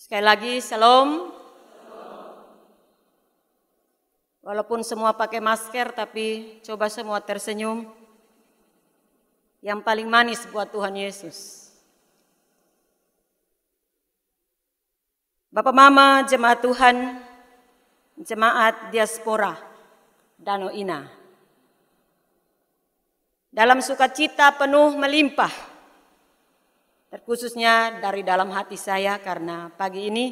Sekali lagi, Shalom. Walaupun semua pakai masker, tapi coba semua tersenyum. Yang paling manis buat Tuhan Yesus. Bapak Mama, jemaat Tuhan, jemaat diaspora Danau Ina. Dalam sukacita penuh melimpah, terkhususnya dari dalam hati saya karena pagi ini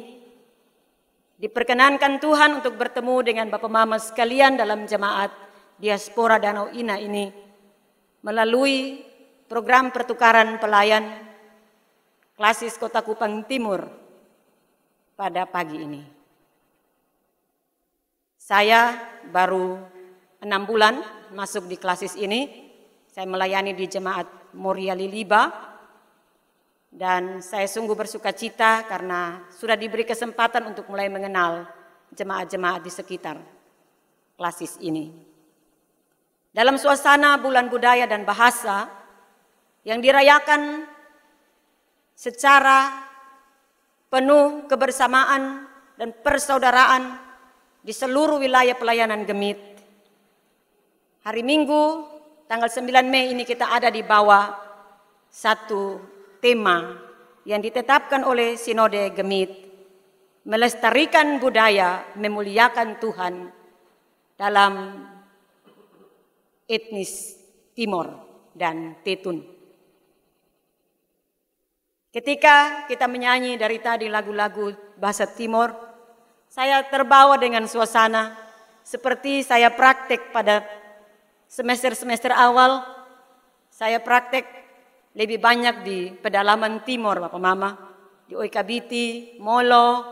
diperkenankan Tuhan untuk bertemu dengan Bapak Mama sekalian dalam jemaat diaspora Danau Ina ini melalui program pertukaran pelayan Klasis Kota Kupang Timur pada pagi ini. Saya baru 6 bulan masuk di klasis ini. Saya melayani di jemaat Moria Liliba dan saya sungguh bersuka cita karena sudah diberi kesempatan untuk mulai mengenal jemaat-jemaat di sekitar klasis ini. Dalam suasana bulan budaya dan bahasa yang dirayakan secara penuh kebersamaan dan persaudaraan di seluruh wilayah pelayanan Gemit. Hari Minggu tanggal 9 Mei ini kita ada di bawah satu tema yang ditetapkan oleh Sinode Gemit, melestarikan budaya, memuliakan Tuhan dalam etnis Timor dan Tetun. Ketika kita menyanyi dari tadi lagu-lagu bahasa Timor, saya terbawa dengan suasana seperti saya praktek pada semester-semester awal. Saya praktek lebih banyak di pedalaman Timor, Bapak Mama, di Oikabiti, Molo,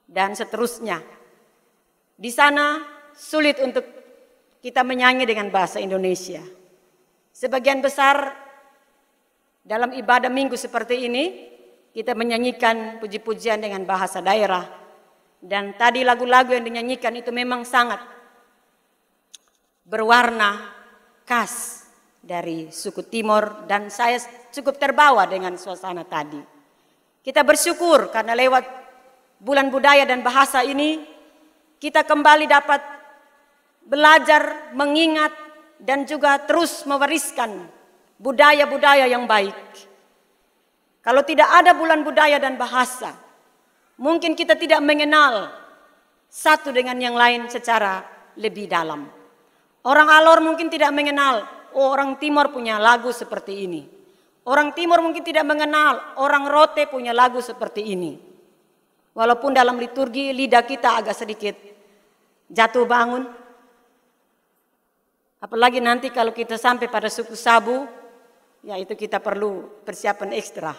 dan seterusnya. Di sana sulit untuk kita menyanyi dengan bahasa Indonesia. Sebagian besar dalam ibadah minggu seperti ini, kita menyanyikan puji-pujian dengan bahasa daerah. Dan tadi lagu-lagu yang dinyanyikan itu memang sangat berwarna khas dari suku Timor dan saya cukup terbawa dengan suasana tadi. Kita bersyukur karena lewat bulan budaya dan bahasa ini kita kembali dapat belajar, mengingat dan juga terus mewariskan budaya-budaya yang baik. Kalau tidak ada bulan budaya dan bahasa, mungkin kita tidak mengenal satu dengan yang lain secara lebih dalam. Orang Alor mungkin tidak mengenal, oh orang Timor punya lagu seperti ini. Orang Timor mungkin tidak mengenal, orang Rote punya lagu seperti ini. Walaupun dalam liturgi lidah kita agak sedikit jatuh bangun. Apalagi nanti kalau kita sampai pada suku Sabu, ya itu kita perlu persiapan ekstra.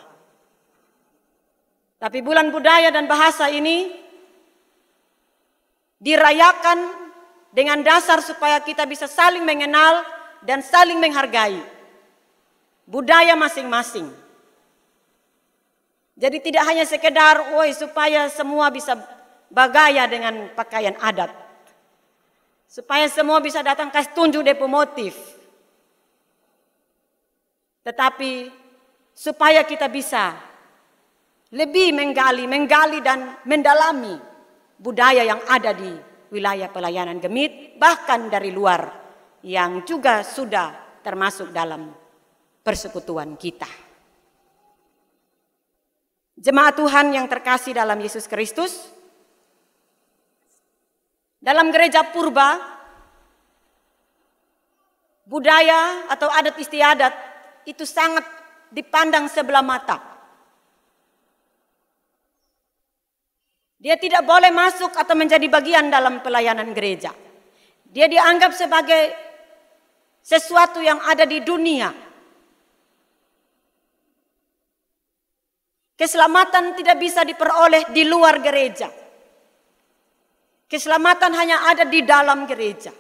Tapi bulan budaya dan bahasa ini dirayakan dengan dasar supaya kita bisa saling mengenal dan saling menghargai budaya masing-masing. Jadi tidak hanya sekedar supaya semua bisa bagaya dengan pakaian adat. Supaya semua bisa datang kasih tunjuk depo motif. Tetapi supaya kita bisa lebih menggali dan mendalami budaya yang ada di wilayah pelayanan Gemit, bahkan dari luar yang juga sudah termasuk dalam persekutuan kita. Jemaat Tuhan yang terkasih dalam Yesus Kristus, dalam gereja purba, budaya atau adat istiadat itu sangat dipandang sebelah mata. Dia tidak boleh masuk atau menjadi bagian dalam pelayanan gereja. Dia dianggap sebagai sesuatu yang ada di dunia. Keselamatan tidak bisa diperoleh di luar gereja. Keselamatan hanya ada di dalam gereja.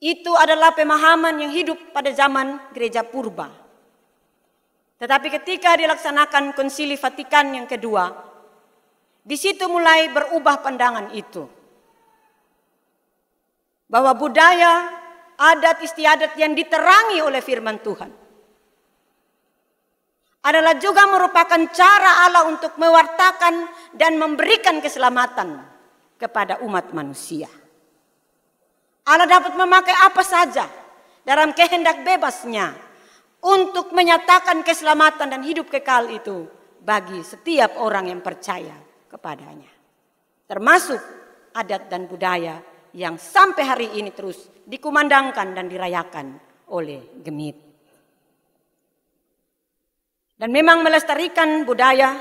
Itu adalah pemahaman yang hidup pada zaman gereja purba. Tetapi ketika dilaksanakan Konsili Vatikan yang kedua, di situ mulai berubah pandangan itu. Bahwa budaya, adat istiadat yang diterangi oleh firman Tuhan adalah juga merupakan cara Allah untuk mewartakan dan memberikan keselamatan kepada umat manusia. Allah dapat memakai apa saja dalam kehendak bebasnya untuk menyatakan keselamatan dan hidup kekal itu bagi setiap orang yang percaya kepadanya. Termasuk adat dan budaya yang sampai hari ini terus dikumandangkan dan dirayakan oleh Gemit. Dan memang melestarikan budaya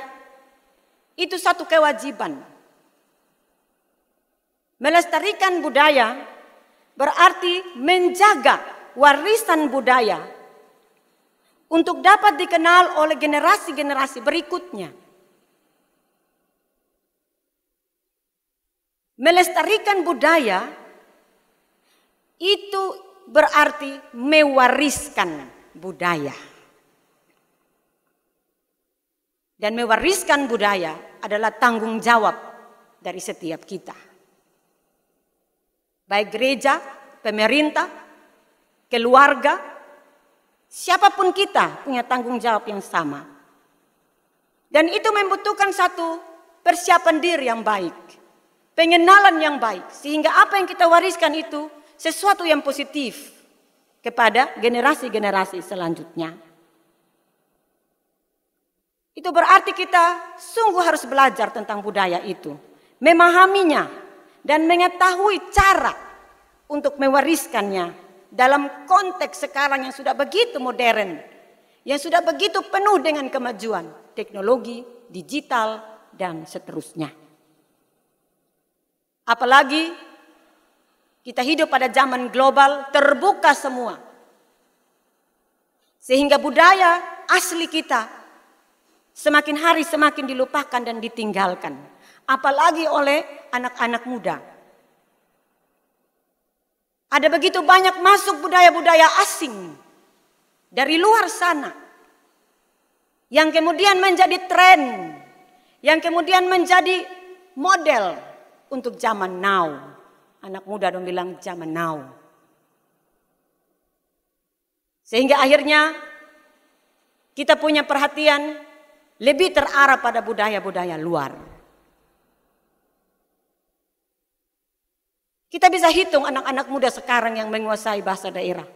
itu satu kewajiban. Melestarikan budaya berarti menjaga warisan budaya untuk dapat dikenal oleh generasi-generasi berikutnya. Melestarikan budaya itu berarti mewariskan budaya. Dan mewariskan budaya adalah tanggung jawab dari setiap kita. Baik gereja, pemerintah, keluarga, siapapun kita punya tanggung jawab yang sama. Dan itu membutuhkan satu persiapan diri yang baik, pengenalan yang baik, sehingga apa yang kita wariskan itu sesuatu yang positif kepada generasi-generasi selanjutnya. Itu berarti kita sungguh harus belajar tentang budaya itu, memahaminya, dan mengetahui cara untuk mewariskannya dalam konteks sekarang yang sudah begitu modern, yang sudah begitu penuh dengan kemajuan teknologi, digital, dan seterusnya. Apalagi kita hidup pada zaman global, terbuka semua. Sehingga budaya asli kita semakin hari semakin dilupakan dan ditinggalkan. Apalagi oleh anak-anak muda. Ada begitu banyak masuk budaya-budaya asing dari luar sana. Yang kemudian menjadi tren. Yang kemudian menjadi model untuk zaman now. Anak muda dong bilang zaman now. Sehingga akhirnya kita punya perhatian lebih terarah pada budaya-budaya luar. Kita bisa hitung anak-anak muda sekarang yang menguasai bahasa daerah.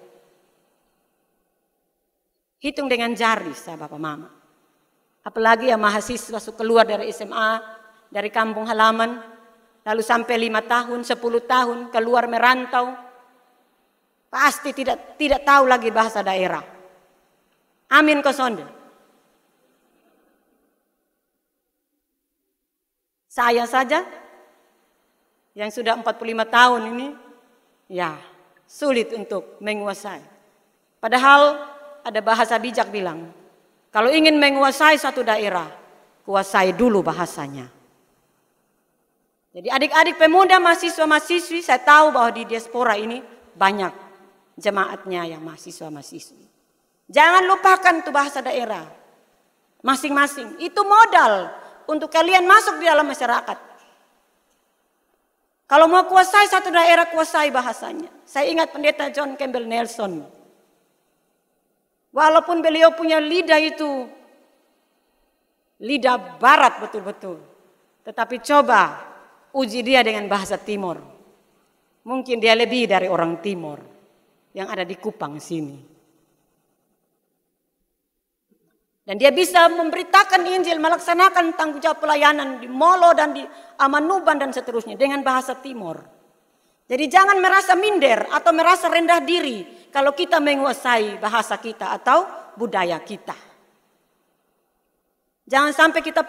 Hitung dengan jari, Bapak Mama. Apalagi yang mahasiswa keluar dari SMA, dari kampung halaman, lalu sampai 5 tahun, 10 tahun keluar merantau, pasti tidak tahu lagi bahasa daerah. Amin kosonde. Saya saja yang sudah 45 tahun ini, ya sulit untuk menguasai. Padahal ada bahasa bijak bilang, kalau ingin menguasai satu daerah, kuasai dulu bahasanya. Jadi adik-adik pemuda, mahasiswa-mahasiswi, saya tahu bahwa di diaspora ini banyak jemaatnya yang mahasiswa-mahasiswi. Jangan lupakan tuh bahasa daerah masing-masing. Itu modal untuk kalian masuk di dalam masyarakat. Kalau mau kuasai satu daerah, kuasai bahasanya. Saya ingat pendeta John Campbell Nelson. Walaupun beliau punya lidah itu, lidah barat betul-betul. Tetapi coba uji dia dengan bahasa timur. Mungkin dia lebih dari orang timur yang ada di Kupang sini. Dan dia bisa memberitakan Injil, melaksanakan tanggung jawab pelayanan di Molo dan di Amanuban dan seterusnya dengan bahasa timur. Jadi jangan merasa minder atau merasa rendah diri kalau kita menguasai bahasa kita atau budaya kita. Jangan sampai kita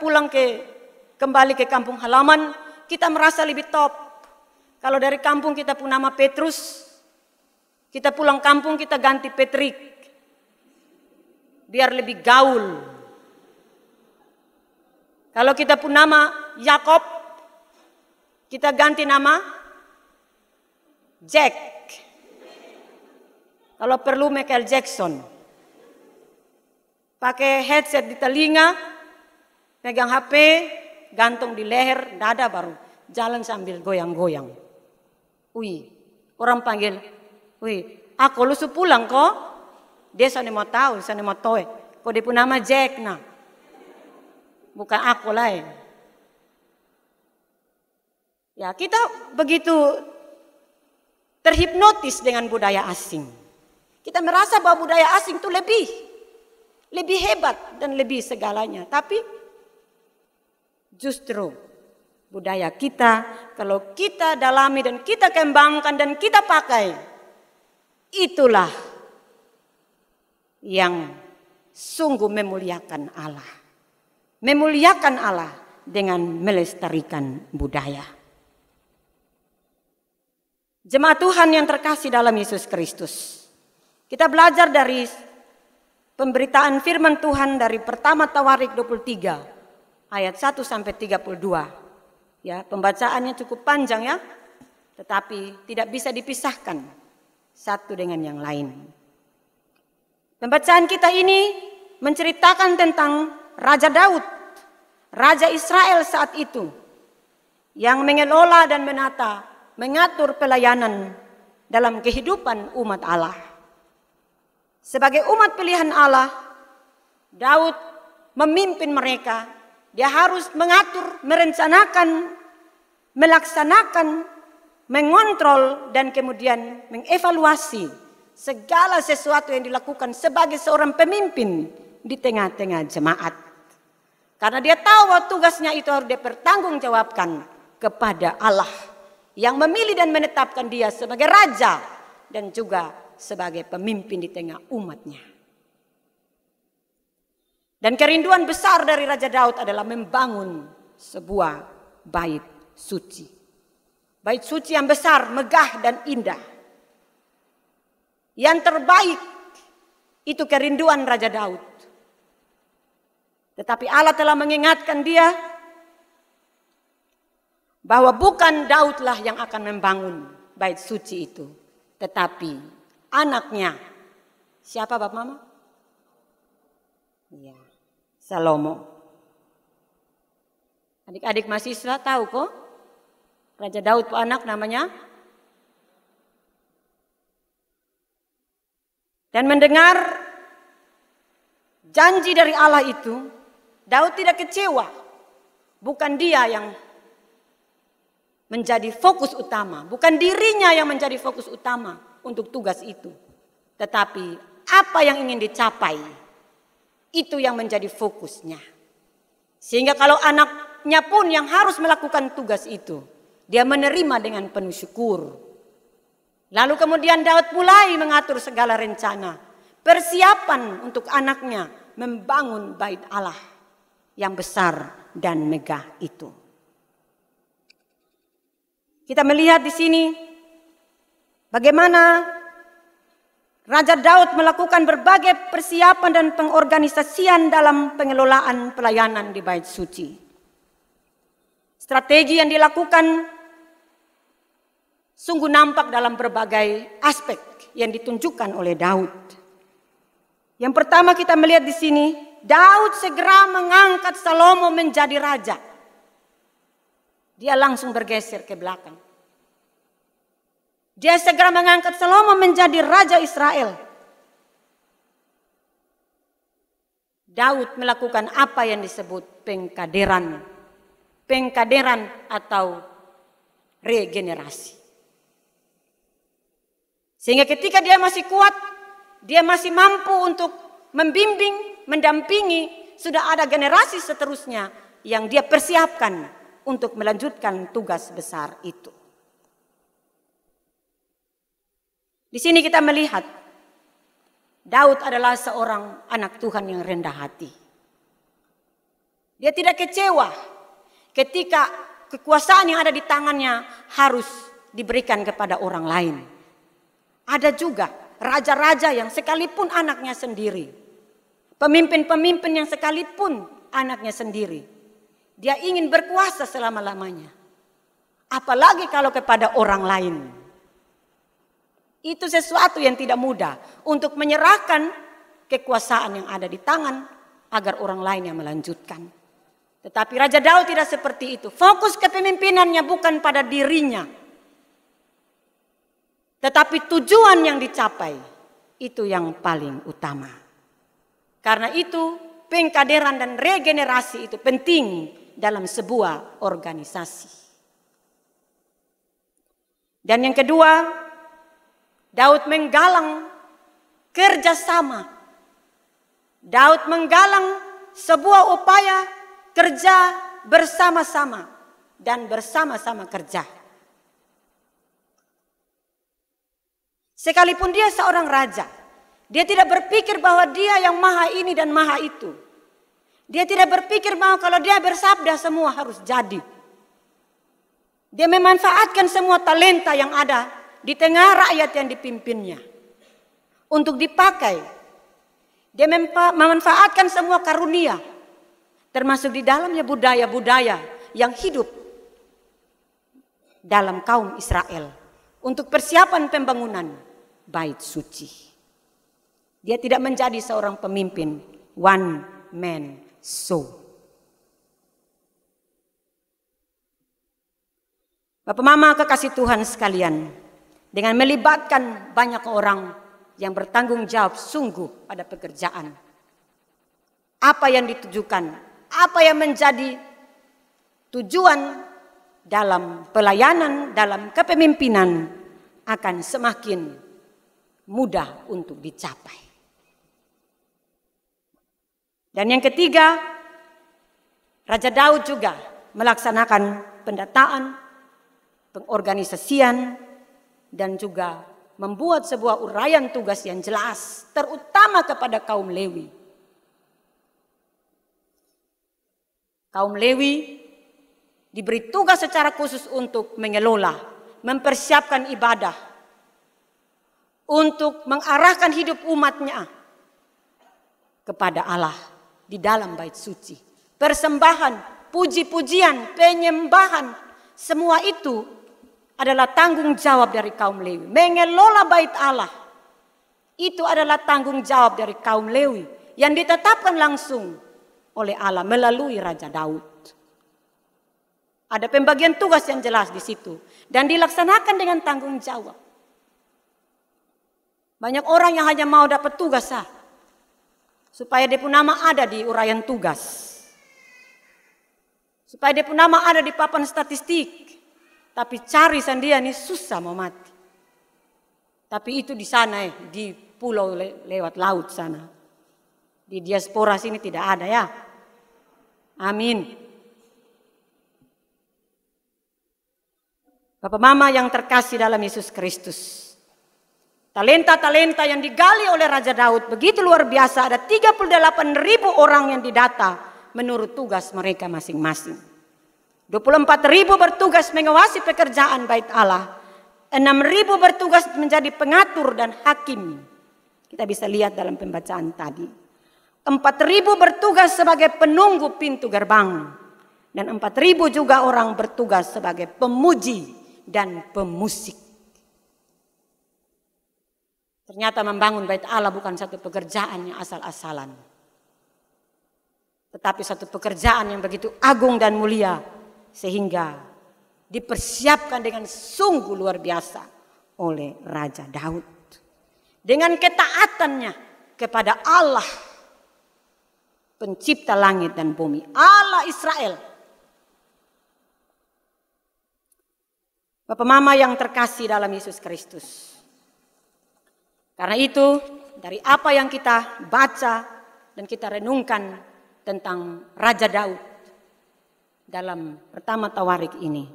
kembali ke kampung halaman, kita merasa lebih top. Kalau dari kampung kita pun nama Petrus, kita pulang kampung kita ganti Petrik. Biar lebih gaul. Kalau kita pun nama Yakob, kita ganti nama Jack. Kalau perlu Michael Jackson. Pakai headset di telinga, pegang HP, gantung di leher, dada baru jalan sambil goyang-goyang. Wih, orang panggil, wih, aku lu pulang kok? Dia sana mau tahu, sana mau tahu. Kode pun nama Jack nah. Bukan aku lain. Ya, kita begitu terhipnotis dengan budaya asing. Kita merasa bahwa budaya asing itu lebih hebat dan lebih segalanya. Tapi justru budaya kita, kalau kita dalami dan kita kembangkan dan kita pakai, itulah yang sungguh memuliakan Allah. Memuliakan Allah dengan melestarikan budaya. Jemaat Tuhan yang terkasih dalam Yesus Kristus. Kita belajar dari pemberitaan firman Tuhan dari pertama Tawarik 23 ayat 1 sampai 32. Ya, pembacaannya cukup panjang ya. Tetapi tidak bisa dipisahkan satu dengan yang lain. Pembacaan kita ini menceritakan tentang Raja Daud, Raja Israel saat itu, yang mengelola dan mengatur pelayanan dalam kehidupan umat Allah. Sebagai umat pilihan Allah, Daud memimpin mereka. Dia harus mengatur, merencanakan, melaksanakan, mengontrol, dan kemudian mengevaluasi segala sesuatu yang dilakukan sebagai seorang pemimpin di tengah-tengah jemaat. Karena dia tahu bahwa tugasnya itu harus dipertanggungjawabkan kepada Allah yang memilih dan menetapkan dia sebagai raja dan juga sebagai pemimpin di tengah umatnya. Dan kerinduan besar dari Raja Daud adalah membangun sebuah bait suci. Bait suci yang besar, megah dan indah. Yang terbaik itu kerinduan Raja Daud. Tetapi Allah telah mengingatkan dia bahwa bukan Daudlah yang akan membangun bait suci itu, tetapi anaknya. Siapa Bapak Mama? Iya, Salomo. Adik-adik mahasiswa tahu kok? Raja Daud anak namanya. Dan mendengar janji dari Allah itu, Daud tidak kecewa. Bukan dia yang menjadi fokus utama, bukan dirinya yang menjadi fokus utama untuk tugas itu. Tetapi apa yang ingin dicapai, itu yang menjadi fokusnya. Sehingga kalau anaknya pun yang harus melakukan tugas itu, dia menerima dengan penuh syukur. Lalu kemudian Daud mulai mengatur segala rencana, persiapan untuk anaknya membangun bait Allah yang besar dan megah itu. Kita melihat di sini bagaimana Raja Daud melakukan berbagai persiapan dan pengorganisasian dalam pengelolaan pelayanan di bait suci. Strategi yang dilakukan sungguh nampak dalam berbagai aspek yang ditunjukkan oleh Daud. Yang pertama kita melihat di sini, Daud segera mengangkat Salomo menjadi raja. Dia langsung bergeser ke belakang. Dia segera mengangkat Salomo menjadi raja Israel. Daud melakukan apa yang disebut pengkaderan. Pengkaderan atau regenerasi. Sehingga ketika dia masih kuat, dia masih mampu untuk membimbing, mendampingi, sudah ada generasi seterusnya yang dia persiapkan untuk melanjutkan tugas besar itu. Di sini kita melihat Daud adalah seorang anak Tuhan yang rendah hati. Dia tidak kecewa ketika kekuasaan yang ada di tangannya harus diberikan kepada orang lain. Ada juga raja-raja yang sekalipun anaknya sendiri, pemimpin-pemimpin yang sekalipun anaknya sendiri, dia ingin berkuasa selama-lamanya. Apalagi kalau kepada orang lain. Itu sesuatu yang tidak mudah untuk menyerahkan kekuasaan yang ada di tangan agar orang lain yang melanjutkan. Tetapi Raja Daud tidak seperti itu. Fokus kepemimpinannya bukan pada dirinya. Tetapi tujuan yang dicapai itu yang paling utama. Karena itu pengkaderan dan regenerasi itu penting dalam sebuah organisasi. Dan yang kedua, Daud menggalang kerjasama. Daud menggalang sebuah upaya kerja bersama-sama dan bersama-sama kerja. Sekalipun dia seorang raja, dia tidak berpikir bahwa dia yang maha ini dan maha itu. Dia tidak berpikir bahwa kalau dia bersabda semua harus jadi. Dia memanfaatkan semua talenta yang ada di tengah rakyat yang dipimpinnya untuk dipakai. Dia memanfaatkan semua karunia, termasuk di dalamnya budaya-budaya yang hidup dalam kaum Israel untuk persiapan pembangunan bait suci. Dia tidak menjadi seorang pemimpin one man show. Bapak Mama kekasih Tuhan sekalian, dengan melibatkan banyak orang yang bertanggung jawab sungguh pada pekerjaan, apa yang ditujukan, apa yang menjadi tujuan dalam pelayanan, dalam kepemimpinan akan semakin mudah untuk dicapai. Dan yang ketiga, Raja Daud juga melaksanakan pendataan, pengorganisasian, dan juga membuat sebuah uraian tugas yang jelas, terutama kepada kaum Lewi. Kaum Lewi diberi tugas secara khusus untuk mengelola, mempersiapkan ibadah, untuk mengarahkan hidup umatnya kepada Allah di dalam bait suci. Persembahan, puji-pujian, penyembahan, semua itu adalah tanggung jawab dari kaum Lewi. Mengelola bait Allah, itu adalah tanggung jawab dari kaum Lewi yang ditetapkan langsung oleh Allah melalui Raja Daud. Ada pembagian tugas yang jelas di situ dan dilaksanakan dengan tanggung jawab. Banyak orang yang hanya mau dapat tugas supaya dia pun nama ada di uraian tugas, supaya dia pun nama ada di papan statistik. Tapi cari sendirian ini susah mau mati. Tapi itu di sana di pulau lewat laut sana. Di diaspora sini tidak ada ya. Amin. Bapak Mama yang terkasih dalam Yesus Kristus. Talenta-talenta yang digali oleh Raja Daud begitu luar biasa. Ada 38.000 orang yang didata menurut tugas mereka masing-masing. 24.000 bertugas mengawasi pekerjaan bait Allah. 6.000 bertugas menjadi pengatur dan hakim. Kita bisa lihat dalam pembacaan tadi. 4.000 bertugas sebagai penunggu pintu gerbang. Dan 4.000 juga orang bertugas sebagai pemuji dan pemusik. Ternyata membangun bait Allah bukan satu pekerjaan yang asal-asalan. Tetapi satu pekerjaan yang begitu agung dan mulia. Sehingga dipersiapkan dengan sungguh luar biasa oleh Raja Daud. Dengan ketaatannya kepada Allah, pencipta langit dan bumi, Allah Israel. Bapak Mama yang terkasih dalam Yesus Kristus. Karena itu, dari apa yang kita baca dan kita renungkan tentang Raja Daud dalam pertama Tawarik ini,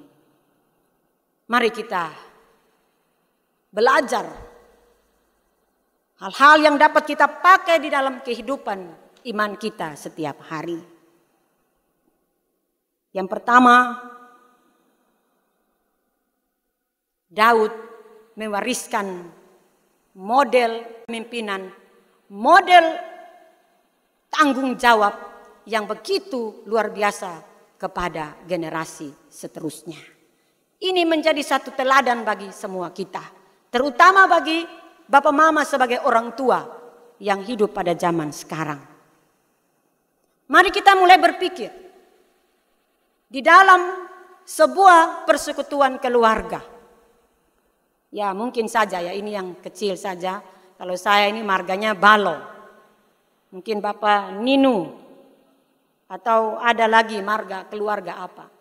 mari kita belajar hal-hal yang dapat kita pakai di dalam kehidupan iman kita setiap hari. Yang pertama, Daud mewariskan model pemimpinan, model tanggung jawab yang begitu luar biasa kepada generasi seterusnya. Ini menjadi satu teladan bagi semua kita, terutama bagi Bapak Mama sebagai orang tua yang hidup pada zaman sekarang. Mari kita mulai berpikir di dalam sebuah persekutuan keluarga. Ya mungkin saja ya ini yang kecil saja. Kalau saya ini marganya Balo. Mungkin Bapak Ninu atau ada lagi marga keluarga apa.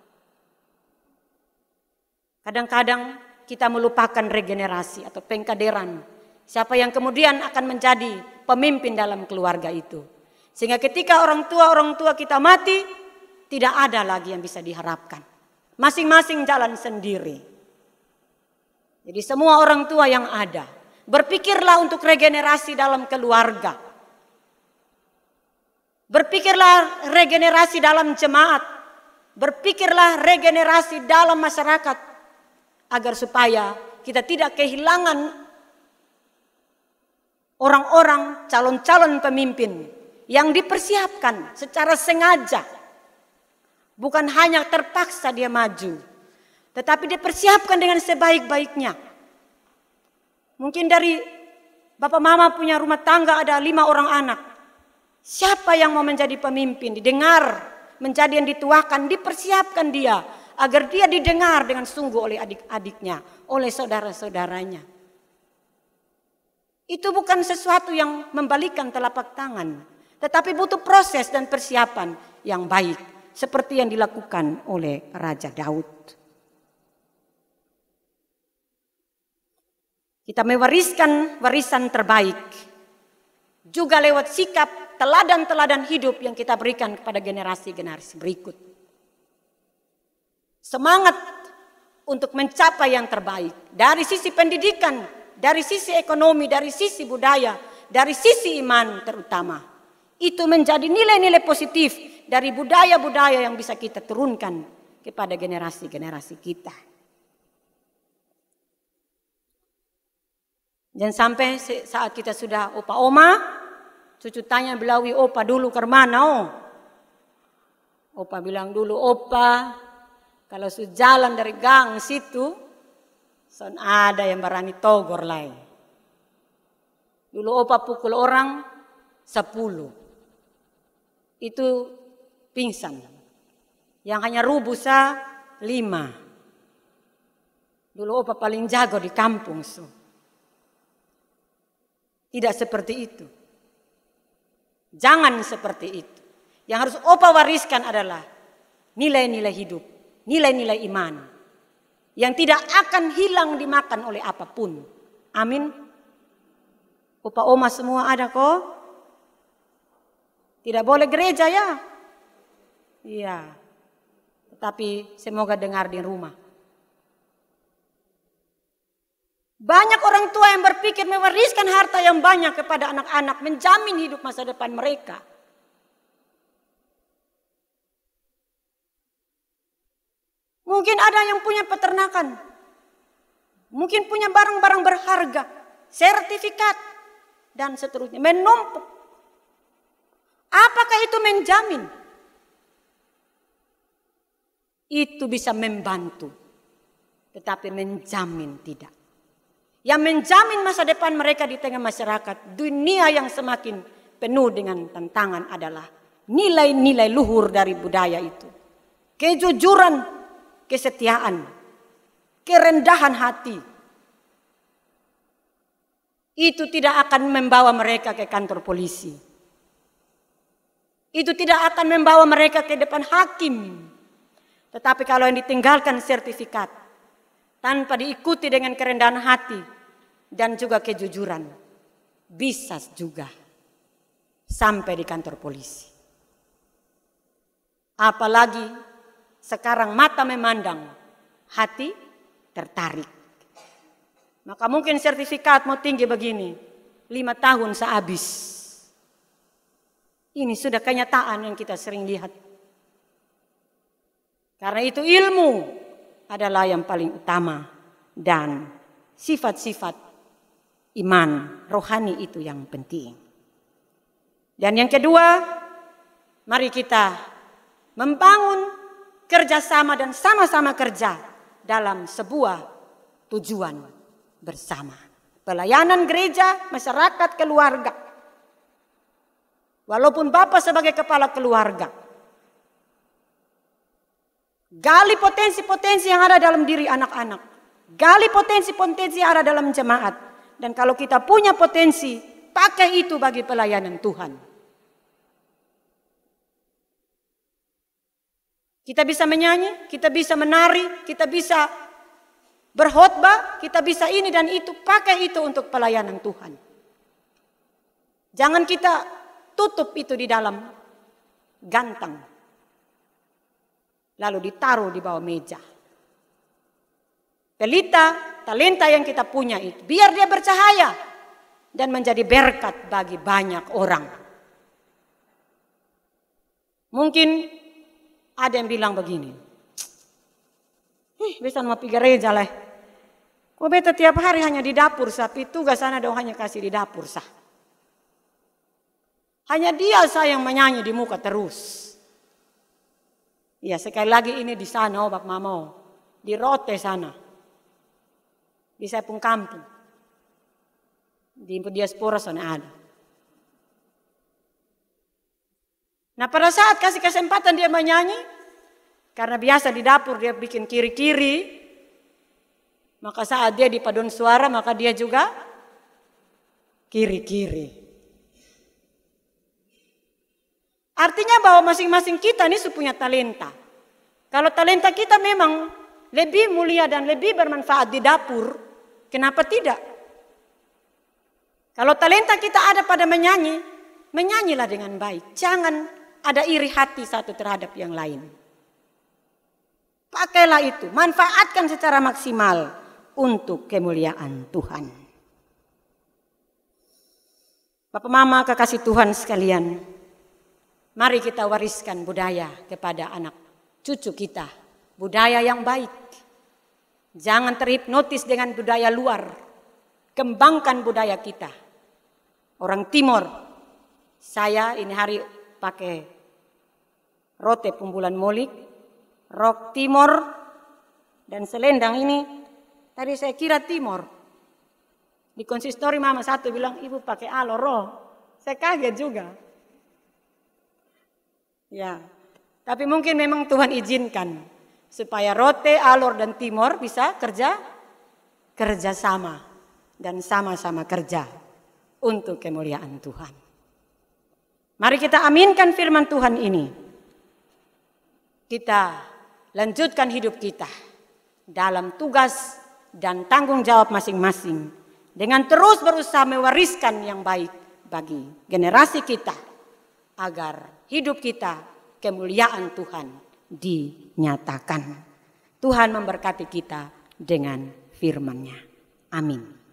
Kadang-kadang kita melupakan regenerasi atau pengkaderan. Siapa yang kemudian akan menjadi pemimpin dalam keluarga itu. Sehingga ketika orang tua kita mati, tidak ada lagi yang bisa diharapkan. Masing-masing jalan sendiri. Jadi semua orang tua yang ada, berpikirlah untuk regenerasi dalam keluarga. Berpikirlah regenerasi dalam jemaat. Berpikirlah regenerasi dalam masyarakat. Agar supaya kita tidak kehilangan orang-orang calon-calon pemimpin yang dipersiapkan secara sengaja. Bukan hanya terpaksa dia maju, tetapi dipersiapkan dengan sebaik-baiknya. Mungkin dari bapak mama punya rumah tangga ada 5 orang anak. Siapa yang mau menjadi pemimpin, didengar, menjadi yang dituakan, dipersiapkan dia. Agar dia didengar dengan sungguh oleh adik-adiknya, oleh saudara-saudaranya. Itu bukan sesuatu yang membalikkan telapak tangan, tetapi butuh proses dan persiapan yang baik, seperti yang dilakukan oleh Raja Daud. Kita mewariskan warisan terbaik, juga lewat sikap teladan-teladan hidup yang kita berikan kepada generasi-generasi berikut. Semangat untuk mencapai yang terbaik dari sisi pendidikan, dari sisi ekonomi, dari sisi budaya, dari sisi iman terutama. Itu menjadi nilai-nilai positif dari budaya-budaya yang bisa kita turunkan kepada generasi-generasi kita. Dan sampai saat kita sudah opa oma, cucu tanya Belawi, opa dulu ke mana? Oh? Opa bilang dulu, opa kalau jalan dari gang situ, son ada yang berani togor lai. Dulu opa pukul orang 10. Itu pingsan. Yang hanya rubuh 5. Dulu opa paling jago di kampung. Tidak seperti itu. Jangan seperti itu. Yang harus opa wariskan adalah nilai-nilai hidup. Nilai-nilai iman yang tidak akan hilang dimakan oleh apapun. Amin. Opa oma semua ada kok. Tidak boleh gereja ya. Iya. Tetapi semoga dengar di rumah. Banyak orang tua yang berpikir mewariskan harta yang banyak kepada anak-anak, menjamin hidup masa depan mereka. Mungkin ada yang punya peternakan. Mungkin punya barang-barang berharga. Sertifikat. Dan seterusnya. Menumpuk. Apakah itu menjamin? Itu bisa membantu. Tetapi menjamin tidak. Yang menjamin masa depan mereka di tengah masyarakat. Dunia yang semakin penuh dengan tantangan adalah nilai-nilai luhur dari budaya itu. Kejujuran. Kesetiaan, kerendahan hati, itu tidak akan membawa mereka ke kantor polisi. Itu tidak akan membawa mereka ke depan hakim. Tetapi kalau yang ditinggalkan sertifikat, tanpa diikuti dengan kerendahan hati dan juga kejujuran, bisa juga sampai di kantor polisi. Apalagi sekarang mata memandang, hati tertarik. Maka mungkin sertifikat mau tinggi begini, 5 tahun sehabis. Ini sudah kenyataan yang kita sering lihat. Karena itu ilmu adalah yang paling utama. Dan sifat-sifat iman rohani itu yang penting. Dan yang kedua, mari kita membangun kerjasama dan sama-sama kerja dalam sebuah tujuan bersama. Pelayanan gereja, masyarakat, keluarga. Walaupun Bapak sebagai kepala keluarga, gali potensi-potensi yang ada dalam diri anak-anak. Gali potensi-potensi yang ada dalam jemaat. Dan kalau kita punya potensi, pakai itu bagi pelayanan Tuhan. Kita bisa menyanyi, kita bisa menari, kita bisa berkhotbah, kita bisa ini dan itu. Pakai itu untuk pelayanan Tuhan. Jangan kita tutup itu di dalam ganteng, lalu ditaruh di bawah meja. Pelita, talenta yang kita punya itu, biar dia bercahaya dan menjadi berkat bagi banyak orang. Mungkin ada yang bilang begini, bisa mau pergi gereja lah. Kok beta tiap hari hanya di dapur, tapi tugas sana dong hanya kasih di dapur sah. Hanya dia saya yang menyanyi di muka terus. Ya sekali lagi ini di sana, Bak Mamo, di Rote sana, di Sepung Kampung, di diaspora sana ada. Nah pada saat kasih kesempatan dia menyanyi, karena biasa di dapur dia bikin kiri-kiri, maka saat dia di paduan suara maka dia juga kiri-kiri. Artinya bahwa masing-masing kita ini punya talenta. Kalau talenta kita memang lebih mulia dan lebih bermanfaat di dapur, kenapa tidak? Kalau talenta kita ada pada menyanyi, menyanyilah dengan baik. Jangan ada iri hati satu terhadap yang lain. Pakailah itu, manfaatkan secara maksimal untuk kemuliaan Tuhan. Bapak Mama kekasih Tuhan sekalian, mari kita wariskan budaya kepada anak cucu kita. Budaya yang baik. Jangan terhipnotis dengan budaya luar. Kembangkan budaya kita. Orang Timor, saya ini hari pakai rote pumbulan molik, rok Timor, dan selendang ini. Tadi saya kira Timor. Di konsistori mama satu bilang, ibu pakai alor roh. Saya kaget juga. Ya, tapi mungkin memang Tuhan izinkan supaya rote, alor, dan Timor bisa kerja sama dan sama-sama kerja untuk kemuliaan Tuhan. Mari kita aminkan firman Tuhan ini. Kita lanjutkan hidup kita dalam tugas dan tanggung jawab masing-masing dengan terus berusaha mewariskan yang baik bagi generasi kita agar hidup kita kemuliaan Tuhan dinyatakan. Tuhan memberkati kita dengan firman-Nya. Amin.